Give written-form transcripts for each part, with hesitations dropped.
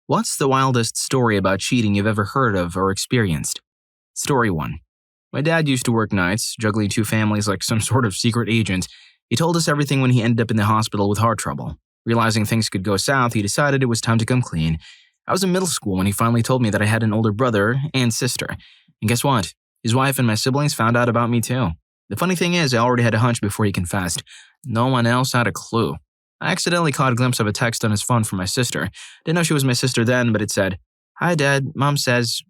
What's the wildest story about cheating you've ever heard of or experienced? Story 1. My dad used to work nights, juggling two families like some sort of secret agent. He told us everything when he ended up in the hospital with heart trouble. Realizing things could go south, he decided it was time to come clean. I was in middle school when he finally told me that I had an older brother and sister. And guess what? His wife and my siblings found out about me too. The funny thing is, I already had a hunch before he confessed. No one else had a clue. I accidentally caught a glimpse of a text on his phone from my sister. Didn't know she was my sister then, but it said, "Hi Dad, Mom says..."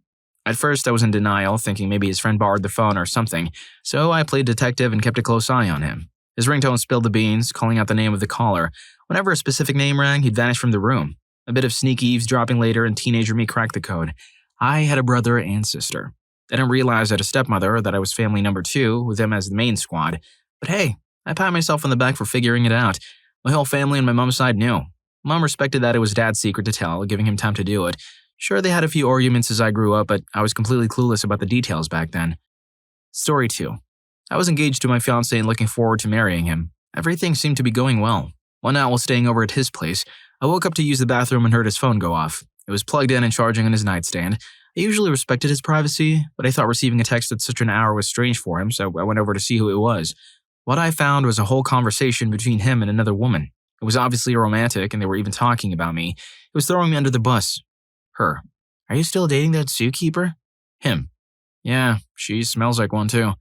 At first, I was in denial, thinking maybe his friend borrowed the phone or something, so I played detective and kept a close eye on him. His ringtone spilled the beans, calling out the name of the caller. Whenever a specific name rang, he'd vanish from the room. A bit of sneaky eavesdropping later, and teenager me cracked the code. I had a brother and sister. I didn't realize I had a stepmother, that I was family number 2, with them as the main squad. But hey, I pat myself on the back for figuring it out. My whole family on my mom's side knew. Mom respected that it was Dad's secret to tell, giving him time to do it. Sure, they had a few arguments as I grew up, but I was completely clueless about the details back then. Story 2. I was engaged to my fiancé and looking forward to marrying him. Everything seemed to be going well. One night while staying over at his place, I woke up to use the bathroom and heard his phone go off. It was plugged in and charging on his nightstand. I usually respected his privacy, but I thought receiving a text at such an hour was strange for him, so I went over to see who it was. What I found was a whole conversation between him and another woman. It was obviously romantic, and they were even talking about me. It was throwing me under the bus. Her. "Are you still dating that zookeeper?" Him. "Yeah, she smells like one too."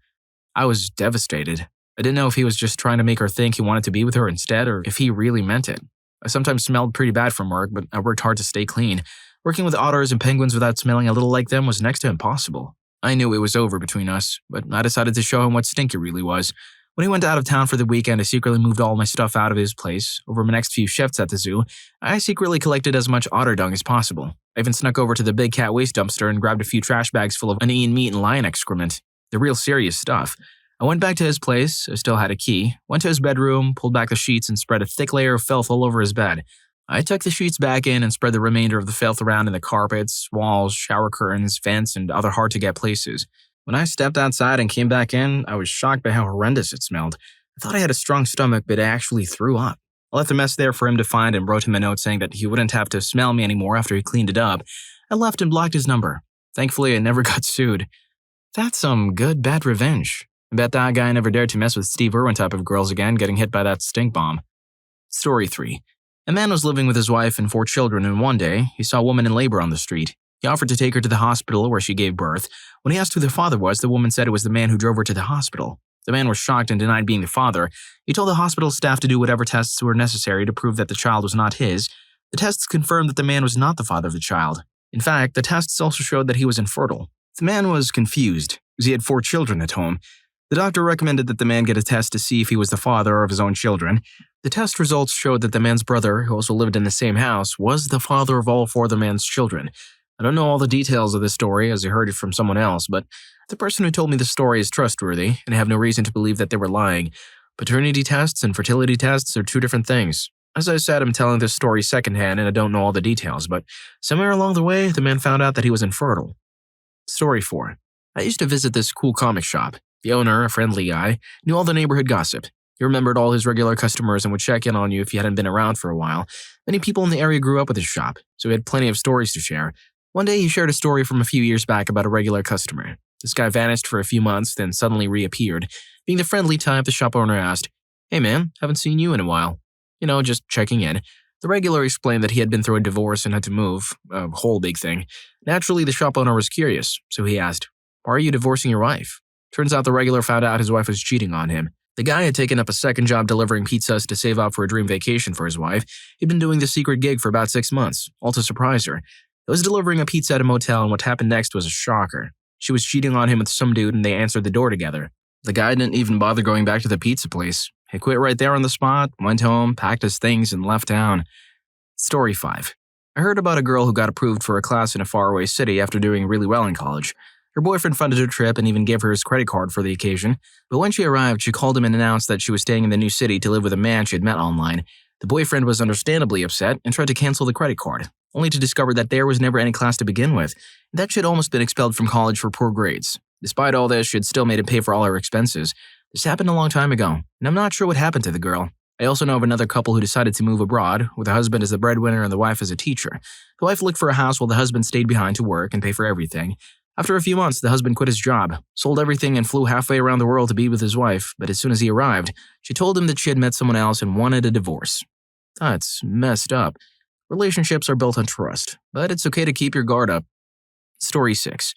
I was devastated. I didn't know if he was just trying to make her think he wanted to be with her instead, or if he really meant it. I sometimes smelled pretty bad from work, but I worked hard to stay clean. Working with otters and penguins without smelling a little like them was next to impossible. I knew it was over between us, but I decided to show him what stinky really was. When he went out of town for the weekend, I secretly moved all my stuff out of his place. Over my next few shifts at the zoo, I secretly collected as much otter dung as possible. I even snuck over to the big cat waste dumpster and grabbed a few trash bags full of uneaten meat and lion excrement. The real serious stuff. I went back to his place, I still had a key, went to his bedroom, pulled back the sheets and spread a thick layer of filth all over his bed. I tucked the sheets back in and spread the remainder of the filth around in the carpets, walls, shower curtains, vents, and other hard-to-get places. When I stepped outside and came back in, I was shocked by how horrendous it smelled. I thought I had a strong stomach, but I actually threw up. I left the mess there for him to find and wrote him a note saying that he wouldn't have to smell me anymore after he cleaned it up. I left and blocked his number. Thankfully, I never got sued. That's some good bad revenge. I bet that guy never dared to mess with Steve Irwin type of girls again, getting hit by that stink bomb. Story 3. A man was living with his wife and 4 children, and one day, he saw a woman in labor on the street. He offered to take her to the hospital where she gave birth. When he asked who the father was, the woman said it was the man who drove her to the hospital. The man was shocked and denied being the father. He told the hospital staff to do whatever tests were necessary to prove that the child was not his. The tests confirmed that the man was not the father of the child. In fact, the tests also showed that he was infertile. The man was confused, as he had 4 children at home. The doctor recommended that the man get a test to see if he was the father of his own children. The test results showed that the man's brother, who also lived in the same house, was the father of all 4 of the man's children. I don't know all the details of this story as I heard it from someone else, but the person who told me the story is trustworthy, and I have no reason to believe that they were lying. Paternity tests and fertility tests are 2 different things. As I said, I'm telling this story secondhand and I don't know all the details, but somewhere along the way, the man found out that he was infertile. Story 4. I used to visit this cool comic shop. The owner, a friendly guy, knew all the neighborhood gossip. He remembered all his regular customers and would check in on you if you hadn't been around for a while. Many people in the area grew up with his shop, so he had plenty of stories to share. One day, he shared a story from a few years back about a regular customer. This guy vanished for a few months, then suddenly reappeared. Being the friendly type, the shop owner asked, "Hey man, haven't seen you in a while." Just checking in. The regular explained that he had been through a divorce and had to move, a whole big thing. Naturally, the shop owner was curious, so he asked, "Why are you divorcing your wife?" Turns out the regular found out his wife was cheating on him. The guy had taken up a second job delivering pizzas to save up for a dream vacation for his wife. He'd been doing the secret gig for about 6 months, all to surprise her. I was delivering a pizza at a motel, and what happened next was a shocker. She was cheating on him with some dude, and they answered the door together. The guy didn't even bother going back to the pizza place. He quit right there on the spot, went home, packed his things, and left town. Story 5. I heard about a girl who got approved for a class in a faraway city after doing really well in college. Her boyfriend funded her trip and even gave her his credit card for the occasion, but when she arrived, she called him and announced that she was staying in the new city to live with a man she had met online. The boyfriend was understandably upset and tried to cancel the credit card, only to discover that there was never any class to begin with. That she'd almost been expelled from college for poor grades. Despite all this, she had still made him pay for all her expenses. This happened a long time ago, and I'm not sure what happened to the girl. I also know of another couple who decided to move abroad, with the husband as the breadwinner and the wife as a teacher. The wife looked for a house while the husband stayed behind to work and pay for everything. After a few months, the husband quit his job, sold everything, and flew halfway around the world to be with his wife, but as soon as he arrived, she told him that she had met someone else and wanted a divorce. That's messed up. Relationships are built on trust, but it's okay to keep your guard up. Story 6.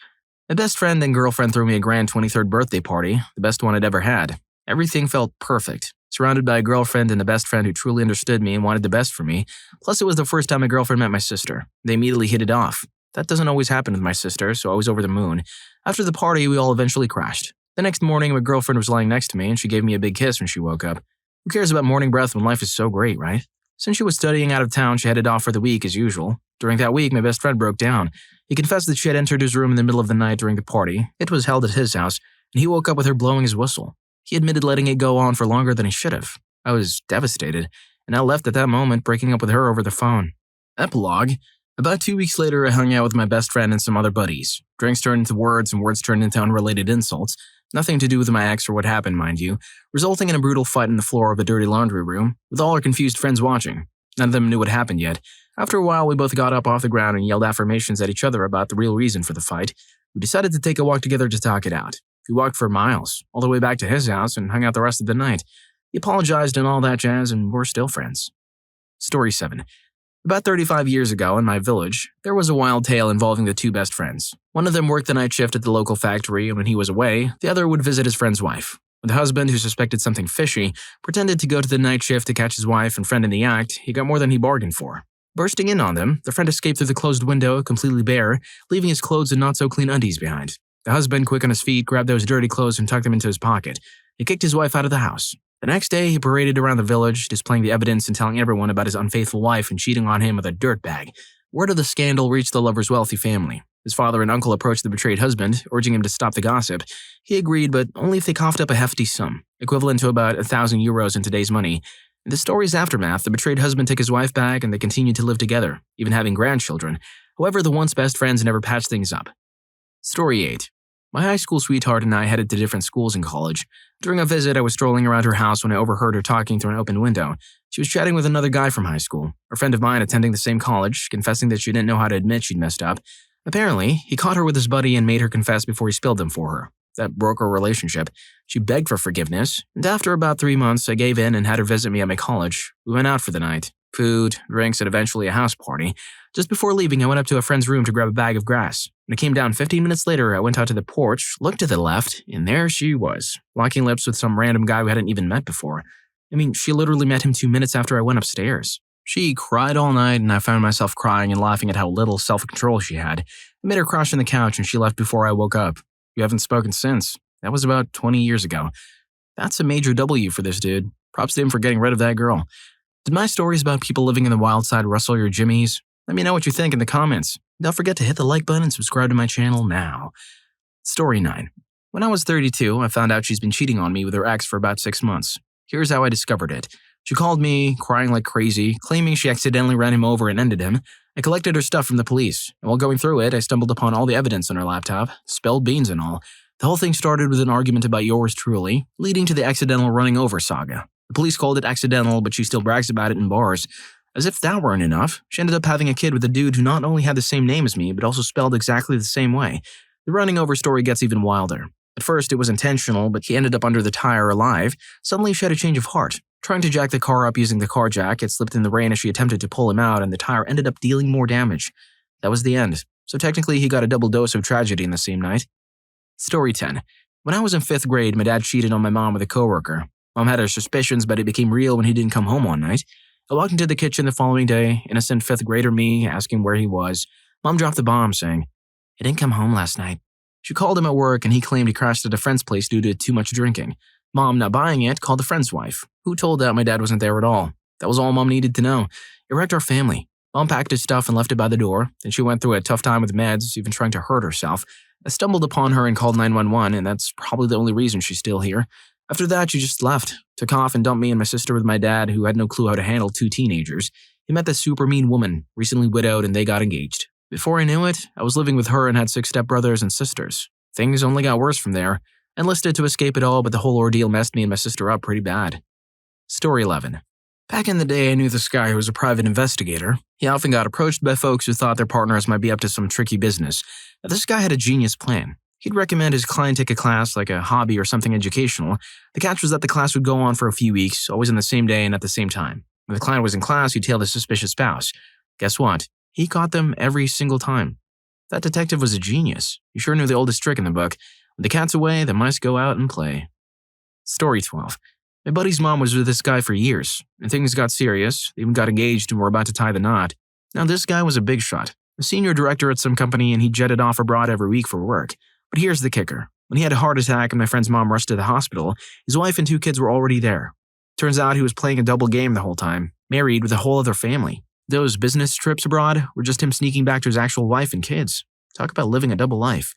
My best friend and girlfriend threw me a grand 23rd birthday party, the best one I'd ever had. Everything felt perfect. Surrounded by a girlfriend and a best friend who truly understood me and wanted the best for me. Plus, it was the first time my girlfriend met my sister. They immediately hit it off. That doesn't always happen with my sister, so I was over the moon. After the party, we all eventually crashed. The next morning, my girlfriend was lying next to me, and she gave me a big kiss when she woke up. Who cares about morning breath when life is so great, right? Since she was studying out of town, she headed off for the week as usual. During that week, my best friend broke down. He confessed that she had entered his room in the middle of the night during the party. It was held at his house, and he woke up with her blowing his whistle. He admitted letting it go on for longer than he should have. I was devastated, and I left at that moment, breaking up with her over the phone. Epilogue. About 2 weeks later, I hung out with my best friend and some other buddies. Drinks turned into words, and words turned into unrelated insults. Nothing to do with my ex or what happened, mind you, resulting in a brutal fight on the floor of a dirty laundry room, with all our confused friends watching. None of them knew what happened yet. After a while, we both got up off the ground and yelled affirmations at each other about the real reason for the fight. We decided to take a walk together to talk it out. We walked for miles, all the way back to his house, and hung out the rest of the night. He apologized and all that jazz, and we're still friends. Story 7. About 35 years ago, in my village, there was a wild tale involving the two best friends. One of them worked the night shift at the local factory, and when he was away, the other would visit his friend's wife. When the husband, who suspected something fishy, pretended to go to the night shift to catch his wife and friend in the act, he got more than he bargained for. Bursting in on them, the friend escaped through the closed window, completely bare, leaving his clothes and not-so-clean undies behind. The husband, quick on his feet, grabbed those dirty clothes and tucked them into his pocket. He kicked his wife out of the house. The next day, he paraded around the village, displaying the evidence and telling everyone about his unfaithful wife and cheating on him with a dirtbag. Word of the scandal reached the lover's wealthy family. His father and uncle approached the betrayed husband, urging him to stop the gossip. He agreed, but only if they coughed up a hefty sum, equivalent to about 1,000 euros in today's money. In the story's aftermath, the betrayed husband took his wife back and they continued to live together, even having grandchildren. However, the once best friends never patched things up. Story 8. My high school sweetheart and I headed to different schools in college. During a visit, I was strolling around her house when I overheard her talking through an open window. She was chatting with another guy from high school, a friend of mine attending the same college, confessing that she didn't know how to admit she'd messed up. Apparently, he caught her with his buddy and made her confess before he spilled them for her. That broke our relationship. She begged for forgiveness, and after about 3 months, I gave in and had her visit me at my college. We went out for the night. Food, drinks, and eventually a house party. Just before leaving, I went up to a friend's room to grab a bag of grass. When I came down 15 minutes later, I went out to the porch, looked to the left, and there she was, locking lips with some random guy we hadn't even met before. I mean, she literally met him 2 minutes after I went upstairs. She cried all night, and I found myself crying and laughing at how little self-control she had. I made her crash on the couch, and she left before I woke up. We haven't spoken since. That was about 20 years ago. That's a major W for this dude. Props to him for getting rid of that girl. Did my stories about people living in the wild side rustle your jimmies? Let me know what you think in the comments. Don't forget to hit the like button and subscribe to my channel now. Story 9. When I was 32, I found out she's been cheating on me with her ex for about 6 months. Here's how I discovered it. She called me, crying like crazy, claiming she accidentally ran him over and ended him. I collected her stuff from the police, and while going through it, I stumbled upon all the evidence on her laptop, spilled beans and all. The whole thing started with an argument about yours truly, leading to the accidental running over saga. The police called it accidental, but she still brags about it in bars. As if that weren't enough, she ended up having a kid with a dude who not only had the same name as me, but also spelled exactly the same way. The running over story gets even wilder. At first, it was intentional, but he ended up under the tire alive. Suddenly, she had a change of heart. Trying to jack the car up using the car jack, it slipped in the rain as she attempted to pull him out, and the tire ended up dealing more damage. That was the end. So technically, he got a double dose of tragedy in the same night. Story 10. When I was in 5th grade, my dad cheated on my mom with a coworker. Mom had her suspicions, but it became real when he didn't come home one night. I walked into the kitchen the following day, innocent 5th grader me, asking where he was. Mom dropped the bomb, saying, "He didn't come home last night." She called him at work, and he claimed he crashed at a friend's place due to too much drinking. Mom, not buying it, called the friend's wife, who told that my dad wasn't there at all. That was all Mom needed to know. It wrecked our family. Mom packed his stuff and left it by the door. Then she went through a tough time with meds, even trying to hurt herself. I stumbled upon her and called 911, and that's probably the only reason she's still here. After that, she just left, took off and dumped me and my sister with my dad, who had no clue how to handle 2 teenagers. He met this super mean woman, recently widowed, and they got engaged. Before I knew it, I was living with her and had 6 stepbrothers and sisters. Things only got worse from there. Enlisted to escape it all, but the whole ordeal messed me and my sister up pretty bad. Story 11. Back in the day, I knew this guy who was a private investigator. He often got approached by folks who thought their partners might be up to some tricky business. Now, this guy had a genius plan. He'd recommend his client take a class like a hobby or something educational. The catch was that the class would go on for a few weeks, always on the same day and at the same time. When the client was in class, he'd tail the suspicious spouse. Guess what? He caught them every single time. That detective was a genius. He sure knew the oldest trick in the book. When the cat's away, the mice go out and play. Story 12. My buddy's mom was with this guy for years, and things got serious. They even got engaged and were about to tie the knot. Now, this guy was a big shot, a senior director at some company, and he jetted off abroad every week for work. But here's the kicker. When he had a heart attack and my friend's mom rushed to the hospital, his wife and 2 kids were already there. Turns out he was playing a double game the whole time, married with a whole other family. Those business trips abroad were just him sneaking back to his actual wife and kids. Talk about living a double life.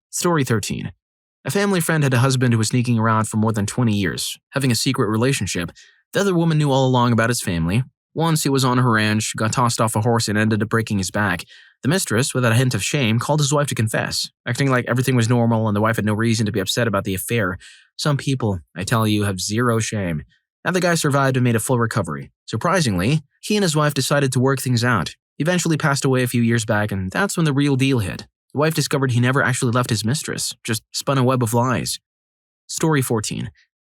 Story 13. A family friend had a husband who was sneaking around for more than 20 years, having a secret relationship. The other woman knew all along about his family. Once he was on her ranch, got tossed off a horse and ended up breaking his back. The mistress, without a hint of shame, called his wife to confess, acting like everything was normal and the wife had no reason to be upset about the affair. Some people, I tell you, have zero shame. Now the guy survived and made a full recovery. Surprisingly, he and his wife decided to work things out. He eventually passed away a few years back, and that's when the real deal hit. The wife discovered he never actually left his mistress, just spun a web of lies. Story 14.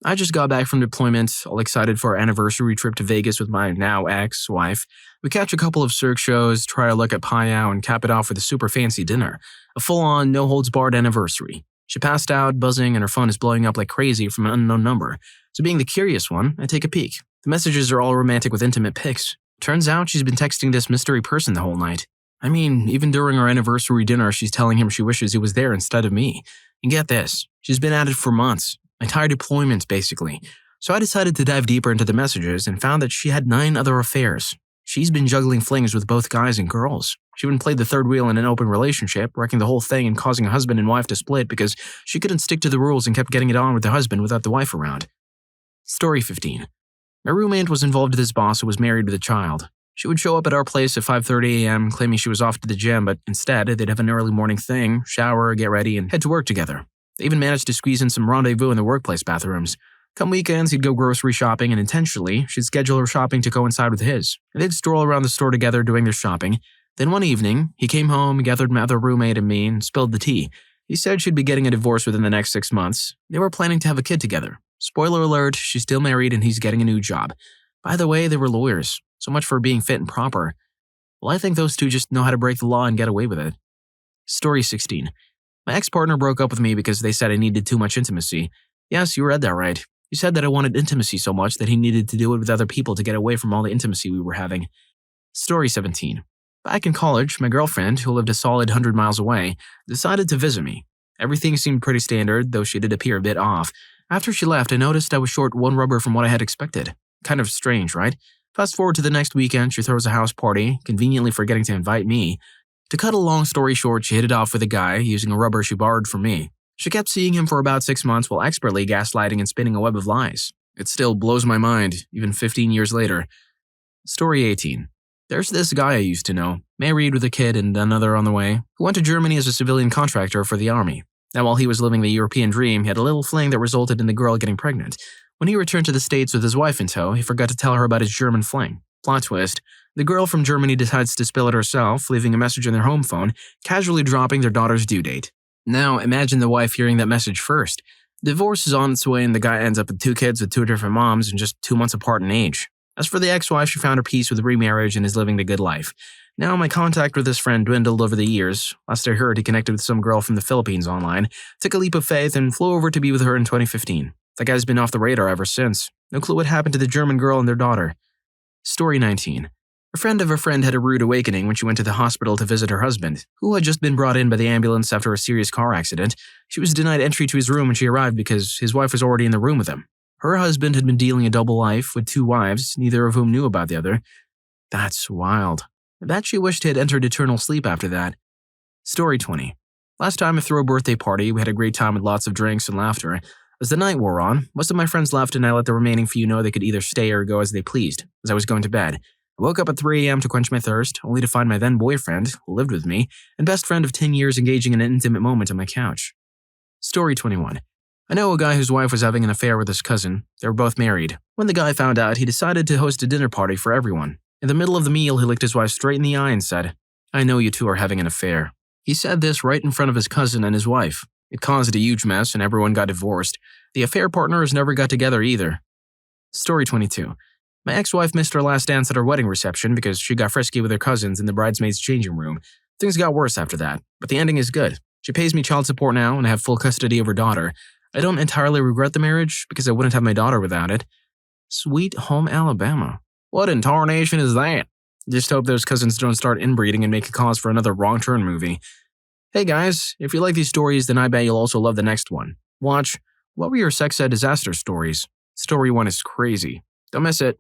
I just got back from deployment, all excited for our anniversary trip to Vegas with my now ex-wife. We catch a couple of Cirque shows, try a look at Payao, and cap it off with a super fancy dinner. A full-on, no-holds-barred anniversary. She passed out, buzzing, and her phone is blowing up like crazy from an unknown number. So being the curious one, I take a peek. The messages are all romantic with intimate pics. Turns out she's been texting this mystery person the whole night. I mean, even during our anniversary dinner, she's telling him she wishes he was there instead of me. And get this, she's been at it for months. Entire deployments, basically. So I decided to dive deeper into the messages and found that she had 9 other affairs. She's been juggling flings with both guys and girls. She even played the third wheel in an open relationship, wrecking the whole thing and causing a husband and wife to split because she couldn't stick to the rules and kept getting it on with the husband without the wife around. Story 15. My roommate was involved with his boss who was married with a child. She would show up at our place at 5:30 a.m. claiming she was off to the gym, but instead, they'd have an early morning thing, shower, get ready, and head to work together. They even managed to squeeze in some rendezvous in the workplace bathrooms. Come weekends, he'd go grocery shopping, and intentionally, she'd schedule her shopping to coincide with his. And they'd stroll around the store together doing their shopping. Then one evening, he came home, gathered my other roommate and me, and spilled the tea. He said she'd be getting a divorce within the next 6 months. They were planning to have a kid together. Spoiler alert, she's still married and he's getting a new job. By the way, they were lawyers. So much for being fit and proper. Well, I think those two just know how to break the law and get away with it. Story 16. My ex-partner broke up with me because they said I needed too much intimacy. Yes, you read that right. He said that I wanted intimacy so much that he needed to do it with other people to get away from all the intimacy we were having. Story 17. Back in college, my girlfriend, who lived a solid 100 miles away, decided to visit me. Everything seemed pretty standard, though she did appear a bit off. After she left, I noticed I was short 1 rubber from what I had expected. Kind of strange, right? Fast forward to the next weekend, she throws a house party, conveniently forgetting to invite me. To cut a long story short, she hit it off with a guy using a rubber she borrowed from me. She kept seeing him for about 6 months while expertly gaslighting and spinning a web of lies. It still blows my mind, even 15 years later. Story 18. There's this guy I used to know, married with a kid and another on the way, who went to Germany as a civilian contractor for the army. Now, while he was living the European dream, he had a little fling that resulted in the girl getting pregnant. When he returned to the States with his wife in tow, he forgot to tell her about his German fling. Plot twist. The girl from Germany decides to spill it herself, leaving a message on their home phone, casually dropping their daughter's due date. Now, imagine the wife hearing that message first. Divorce is on its way and the guy ends up with 2 kids with 2 different moms and just 2 months apart in age. As for the ex-wife, she found her peace with remarriage and is living the good life. Now, my contact with this friend dwindled over the years. Last I heard, he connected with some girl from the Philippines online, took a leap of faith, and flew over to be with her in 2015. That guy's been off the radar ever since. No clue what happened to the German girl and their daughter. Story 19. A friend of a friend had a rude awakening when she went to the hospital to visit her husband, who had just been brought in by the ambulance after a serious car accident. She was denied entry to his room when she arrived because his wife was already in the room with him. Her husband had been dealing a double life with 2 wives, neither of whom knew about the other. That's wild. I bet she wished he had entered eternal sleep after that. Story 20. Last time I threw a birthday party, we had a great time with lots of drinks and laughter. As the night wore on, most of my friends left and I let the remaining few know they could either stay or go as they pleased, as I was going to bed. I woke up at 3 a.m. to quench my thirst, only to find my then-boyfriend, who lived with me, and best friend of 10 years engaging in an intimate moment on my couch. Story 21. I know a guy whose wife was having an affair with his cousin. They were both married. When the guy found out, he decided to host a dinner party for everyone. In the middle of the meal, he looked his wife straight in the eye and said, "I know you two are having an affair." He said this right in front of his cousin and his wife. It caused a huge mess and everyone got divorced. The affair partners never got together either. Story 22. My ex-wife missed her last dance at her wedding reception because she got frisky with her cousins in the bridesmaids' changing room. Things got worse after that, but the ending is good. She pays me child support now and I have full custody of her daughter. I don't entirely regret the marriage because I wouldn't have my daughter without it. Sweet home Alabama. What in tarnation is that? Just hope those cousins don't start inbreeding and make a cause for another Wrong Turn movie. Hey guys, if you like these stories, then I bet you'll also love the next one. Watch, What Were Your Sex Ed Disaster Stories? Story 1 is crazy. Don't miss it.